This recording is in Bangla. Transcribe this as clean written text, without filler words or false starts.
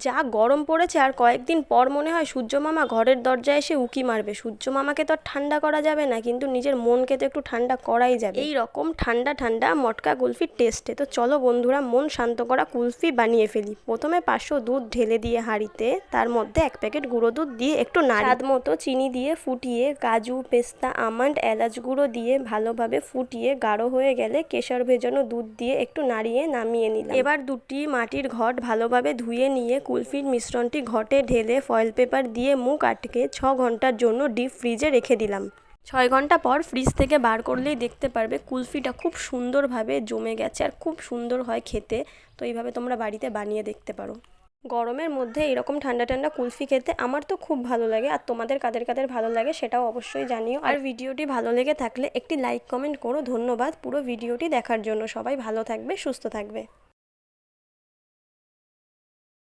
যা গরম পড়েছে আর কয়েকদিন পর মনে হয় সূর্য মামা ঘরের দরজায় এসে উকি মারবে। সূর্য মামাকে তো আর ঠান্ডা করা যাবে না, কিন্তু নিজের মনকে তো একটু ঠান্ডা করাই যাবে এই রকম ঠান্ডা ঠান্ডা মটকা কুলফির টেস্টে। তো চলো বন্ধুরা, মন শান্ত করা কুলফি বানিয়ে ফেলি। প্রথমে 500 দুধ ঢেলে দিয়ে হাঁড়িতে, তার মধ্যে 1 প্যাকেট গুঁড়ো দুধ দিয়ে একটু স্বাদ মতো চিনি দিয়ে ফুটিয়ে, কাজু পেস্তা আমন্ড এলাচ গুঁড়ো দিয়ে ভালোভাবে ফুটিয়ে গাঢ় হয়ে গেলে কেশর ভেজানো দুধ দিয়ে একটু নাড়িয়ে নামিয়ে নিলাম। এবার দুটি মাটির ঘট ভালোভাবে ধুয়ে নিয়ে কুলফির মিশ্রণটি ঘটে ঢেলে ফয়েল পেপার দিয়ে মুখ আটকে 6 ঘন্টার জন্য ডিপ ফ্রিজে রেখে দিলাম। 6 ঘন্টা পর ফ্রিজ থেকে বার করলেই দেখতে পারবে কুলফিটা খুব সুন্দরভাবে জমে গেছে আর খুব সুন্দর হয় খেতে। তো এইভাবে তোমরা বাড়িতে বানিয়ে দেখতে পারো। গরমের মধ্যে এরকম ঠান্ডা ঠান্ডা কুলফি খেতে আমার তো খুব ভালো লাগে। আর তোমাদের কাদের কাদের ভালো লাগে সেটাও অবশ্যই জানিও। আর ভিডিওটি ভালো লেগে থাকলে একটি লাইক কমেন্ট করো। ধন্যবাদ পুরো ভিডিওটি দেখার জন্য। সবাই ভালো থাকবে, সুস্থ থাকবে।